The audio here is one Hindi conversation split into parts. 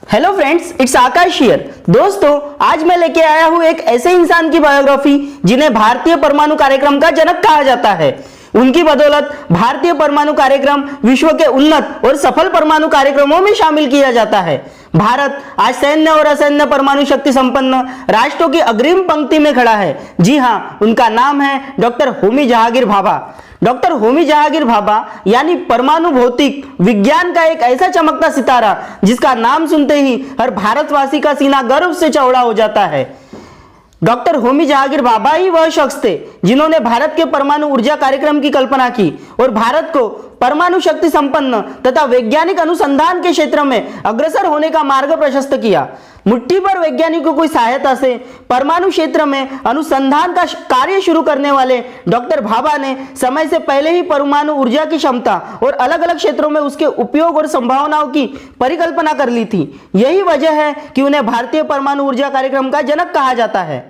Hello friends, it's Akash here. दोस्तों, आज मैं लेके आया हूं एक ऐसे इंसान की बायोग्राफी जिन्हें भारतीय परमाणु कार्यक्रम का जनक कहा जाता है। उनकी बदौलत भारतीय परमाणु कार्यक्रम विश्व के उन्नत और सफल परमाणु कार्यक्रमों में शामिल किया जाता है। भारत आज सैन्य और असैन्य परमाणु शक्ति संपन्न राष्ट्रों की अग्रिम पंक्ति में खड़ा है। जी हाँ, उनका नाम है डॉक्टर होमी जहांगीर भाभा। डॉक्टर होमी जहांगीर भाभा यानी परमाणु भौतिक विज्ञान का एक ऐसा चमकता सितारा जिसका नाम सुनते ही हर भारतवासी का सीना गर्व से चौड़ा हो जाता है। डॉक्टर होमी जहांगीर भाभा ही वह शख्स थे जिन्होंने भारत के परमाणु ऊर्जा कार्यक्रम की कल्पना की और भारत को परमाणु शक्ति संपन्न तथा वैज्ञानिक अनुसंधान के क्षेत्र में अग्रसर होने का मार्ग प्रशस्त किया। मुट्ठी भर वैज्ञानिकों की सहायता से परमाणु क्षेत्र में अनुसंधान का कार्य शुरू करने वाले डॉक्टर भाभा ने समय से पहले ही परमाणु ऊर्जा की क्षमता और अलग अलग क्षेत्रों में उसके उपयोग और संभावनाओं की परिकल्पना कर ली थी। यही वजह है कि उन्हें भारतीय परमाणु ऊर्जा कार्यक्रम का जनक कहा जाता है।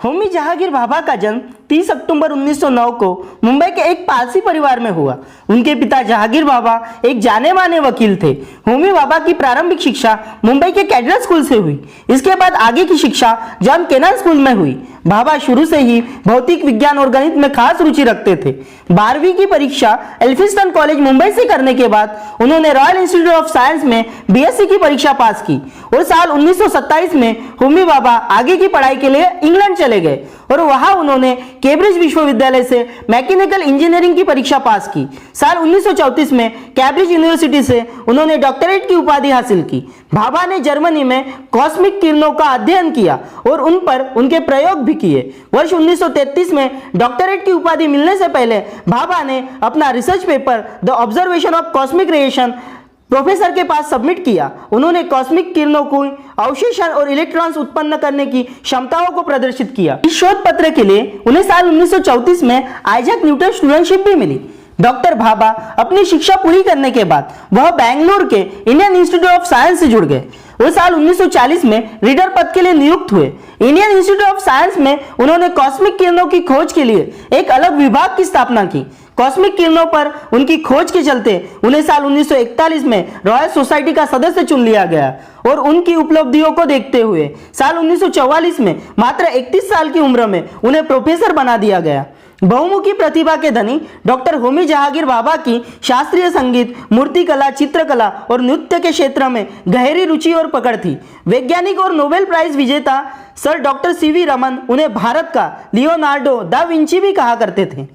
होमी जहांगीर भाभा का जन्म 30 अक्टूबर 1909 को मुंबई के एक पारसी परिवार में हुआ। उनके पिता जहांगीर भाभा एक जाने माने वकील थे। होमी भाभा की प्रारंभिक शिक्षा मुंबई के कैडर स्कूल से हुई। इसके बाद आगे की शिक्षा जॉन केनन स्कूल में हुई। भाभा शुरू से ही भौतिक विज्ञान और गणित में खास रुचि रखते थे। 12वीं की परीक्षा एल्फिंस्टन कॉलेज मुंबई से करने के बाद उन्होंने रॉयल इंस्टीट्यूट ऑफ साइंस में बीएससी की परीक्षा पास की और साल 1927 में होमी भाभा आगे की पढ़ाई के लिए इंग्लैंड चले गए और वहां उन्होंने कैम्ब्रिज विश्वविद्यालय से मैकेनिकल इंजीनियरिंग की परीक्षा पास की। साल 1934 में कैम्ब्रिज यूनिवर्सिटी से उन्होंने डॉक्टरेट की उपाधि हासिल की। भाभा ने जर्मनी में कॉस्मिक किरणों का अध्ययन किया और उन पर उनके प्रयोग भी किए। वर्ष 1933 में डॉक्टरेट की उपाधि मिलने से पहले भाभा ने अपना research paper the observation of cosmic radiation professor के पास सबमिट किया। उन्होंने कॉस्मिक किरणों को अवशेषण और इलेक्ट्रॉन्स उत्पन्न करने की क्षमताओं को प्रदर्शित किया। इस शोध पत्र के लिए उन्हें साल 1934 में आइजैक न्यूटन स्टूडेंटशिप भी मिली। डॉक्टर भाभा अपनी शिक्षा पूरी करने के बाद वह बेंगलुरु के इंडियन इंस्टीट्यूट ऑफ साइंस से जुड़ गए। वो साल 1940 में रीडर पद के लिए नियुक्त हुए। इंडियन इंस्टीट्यूट ऑफ साइंस में उन्होंने कॉस्मिक किरणों की खोज के लिए एक अलग विभाग की स्थापना की। कॉस्मिक किरणों पर उनकी खोज के चलते उन्हें साल 1941 में रॉयल सोसाइटी का सदस्य चुन लिया गया और उनकी उपलब्धियों को देखते हुए साल 1944 में मात्र 31 साल की उम्र में उन्हें प्रोफेसर बना दिया गया। बहुमुखी प्रतिभा के धनी डॉक्टर होमी जहांगीर भाभा की शास्त्रीय संगीत, मूर्तिकला, चित्रकला और नृत्य के क्षेत्र में गहरी रुचि और पकड़ थी। वैज्ञानिक और नोबेल प्राइज विजेता सर डॉक्टर सीवी रमन उन्हें भारत का लियोनार्डो दा विंची भी कहा करते थे।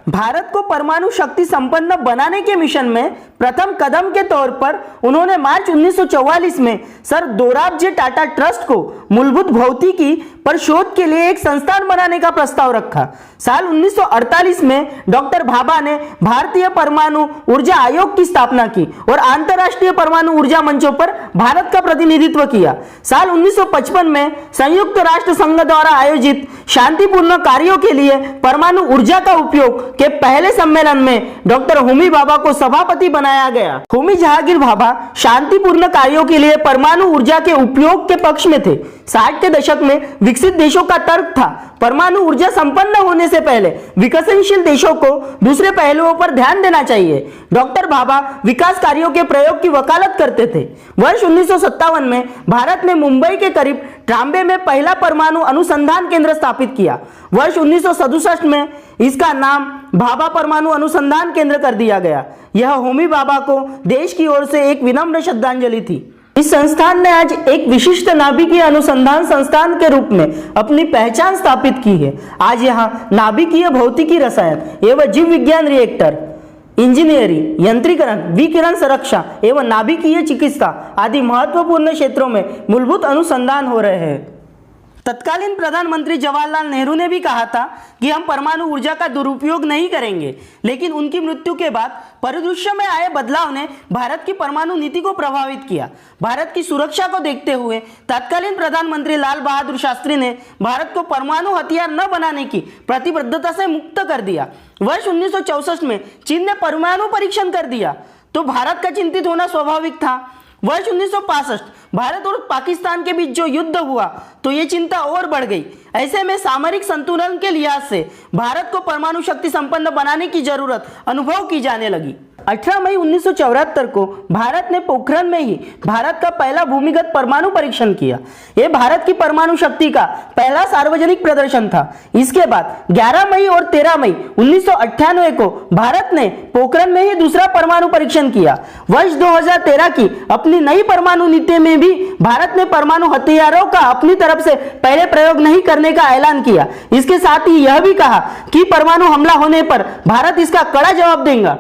भारत को परमाणु शक्ति संपन्न बनाने के मिशन में प्रथम कदम के तौर पर उन्होंने मार्च 1944 में सर दोराबजी टाटा ट्रस्ट को मूलभूत भौतिकी पर शोध के लिए एक संस्थान बनाने का प्रस्ताव रखा। साल 1948 में डॉक्टर भाभा ने भारतीय परमाणु ऊर्जा आयोग की स्थापना की और अंतर्राष्ट्रीय परमाणु ऊर्जा मंचों पर भारत का प्रतिनिधित्व किया। साल 1955 में संयुक्त राष्ट्र संघ द्वारा आयोजित शांतिपूर्ण कार्यों के लिए परमाणु ऊर्जा का उपयोग के पहले सम्मेलन में डॉक्टर होमी भाभा को सभापति बनाया गया। होमी जहांगीर भाभा शांतिपूर्ण कार्यों के लिए परमाणु ऊर्जा के उपयोग के पक्ष में थे। 60 के दशक में विकसित देशों का तर्क था परमाणु ऊर्जा संपन्न होने से पहले विकसनशील देशों को दूसरे पहलुओं पर ध्यान देना चाहिए। डॉक्टर भाभा विकास कार्यों के प्रयोग की वकालत करते थे। वर्ष 1957 में भारत ने मुंबई के करीब ट्राम्बे में पहला परमाणु अनुसंधान केंद्र स्थापित किया। वर्ष 1967 में इसका नाम भाभा परमाणु अनुसंधान केंद्र कर दिया गया। यह होमी भाभा को देश की ओर से एक विनम्र श्रद्धांजलि थी। इस संस्थान ने आज एक विशिष्ट नाभिकीय अनुसंधान संस्थान के रूप में अपनी पहचान स्थापित की है। आज यहाँ नाभिकीय भौतिकी, रसायन एवं जीव विज्ञान, रिएक्टर इंजीनियरिंग, यंत्रीकरण, विकिरण संरक्षा एवं नाभिकीय चिकित्सा आदि महत्वपूर्ण क्षेत्रों में मूलभूत अनुसंधान हो रहे हैं। तत्कालीन प्रधानमंत्री जवाहरलाल नेहरू ने भी कहा था कि हम परमाणु ऊर्जा का दुरुपयोग नहीं करेंगे, लेकिन उनकी मृत्यु के बाद परिदृश्य में आए बदलाव ने भारत की परमाणु नीति को प्रभावित किया। भारत की सुरक्षा को देखते हुए तत्कालीन प्रधानमंत्री लाल बहादुर शास्त्री ने भारत को परमाणु हथियार न बनाने की प्रतिबद्धता से मुक्त कर दिया। वर्ष 1964 में चीन ने परमाणु परीक्षण कर दिया तो भारत का चिंतित होना स्वाभाविक था। वर्ष 1965 भारत और पाकिस्तान के बीच जो युद्ध हुआ तो ये चिंता और बढ़ गई। ऐसे में सामरिक संतुलन के लिहाज से भारत को परमाणु शक्ति संपन्न बनाने की जरूरत अनुभव की जाने लगी। 18 मई 1974 को भारत ने पोखरण में ही भारत का पहला भूमिगत परमाणु परीक्षण किया। यह भारत की परमाणु शक्ति का पहला सार्वजनिक प्रदर्शन था। इसके बाद 11 मई और 13 मई 1998 को भारत ने पोखरण में ही दूसरा परमाणु परीक्षण किया। वर्ष 2013 की अपनी नई परमाणु नीति में भी भारत ने परमाणु हथियारों का अपनी तरफ से पहले प्रयोग नहीं करने का ऐलान किया। इसके साथ ही यह भी कहा कि परमाणु हमला होने पर भारत इसका कड़ा जवाब देगा।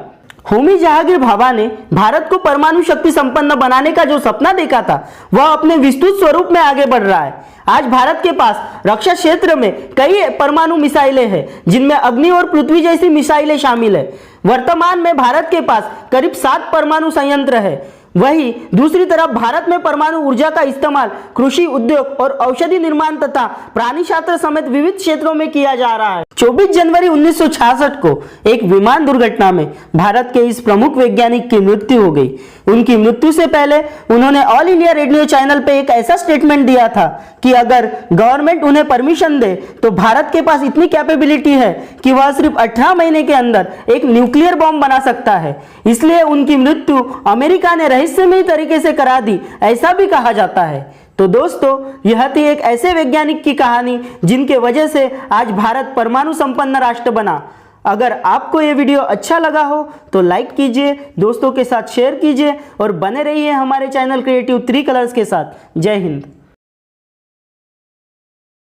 होमी जहांगीर भाभा ने भारत को परमाणु शक्ति संपन्न बनाने का जो सपना देखा था वह अपने विस्तृत स्वरूप में आगे बढ़ रहा है। आज भारत के पास रक्षा क्षेत्र में कई परमाणु मिसाइलें हैं, जिनमें अग्नि और पृथ्वी जैसी मिसाइलें शामिल है। वर्तमान में भारत के पास करीब 7 परमाणु संयंत्र है। वहीं दूसरी तरफ भारत में परमाणु ऊर्जा का इस्तेमाल कृषि, उद्योग और औषधि निर्माण तथा प्राणी शास्त्र समेत विविध क्षेत्रों में किया जा रहा है। 24 जनवरी 1966 को एक विमान दुर्घटना में भारत के इस प्रमुख वैज्ञानिक की मृत्यु हो गई। उनकी मृत्यु से पहले उन्होंने ऑल इंडिया रेडियो चैनल पे एक ऐसा स्टेटमेंट दिया था कि अगर गवर्नमेंट उन्हें परमिशन दे तो भारत के पास इतनी कैपेबिलिटी है कि वह सिर्फ 18 महीने के अंदर एक न्यूक्लियर बॉम्ब बना सकता है। इसलिए उनकी मृत्यु अमेरिका ने रहस्यमयी तरीके से करा दी, ऐसा भी कहा जाता है। तो दोस्तों, यह थी एक ऐसे वैज्ञानिक की कहानी जिनके वजह से आज भारत परमाणु संपन्न राष्ट्र बना। अगर आपको ये वीडियो अच्छा लगा हो तो लाइक कीजिए, दोस्तों के साथ शेयर कीजिए और बने रहिए हमारे चैनल क्रिएटिव 3 कलर्स के साथ। जय हिंद।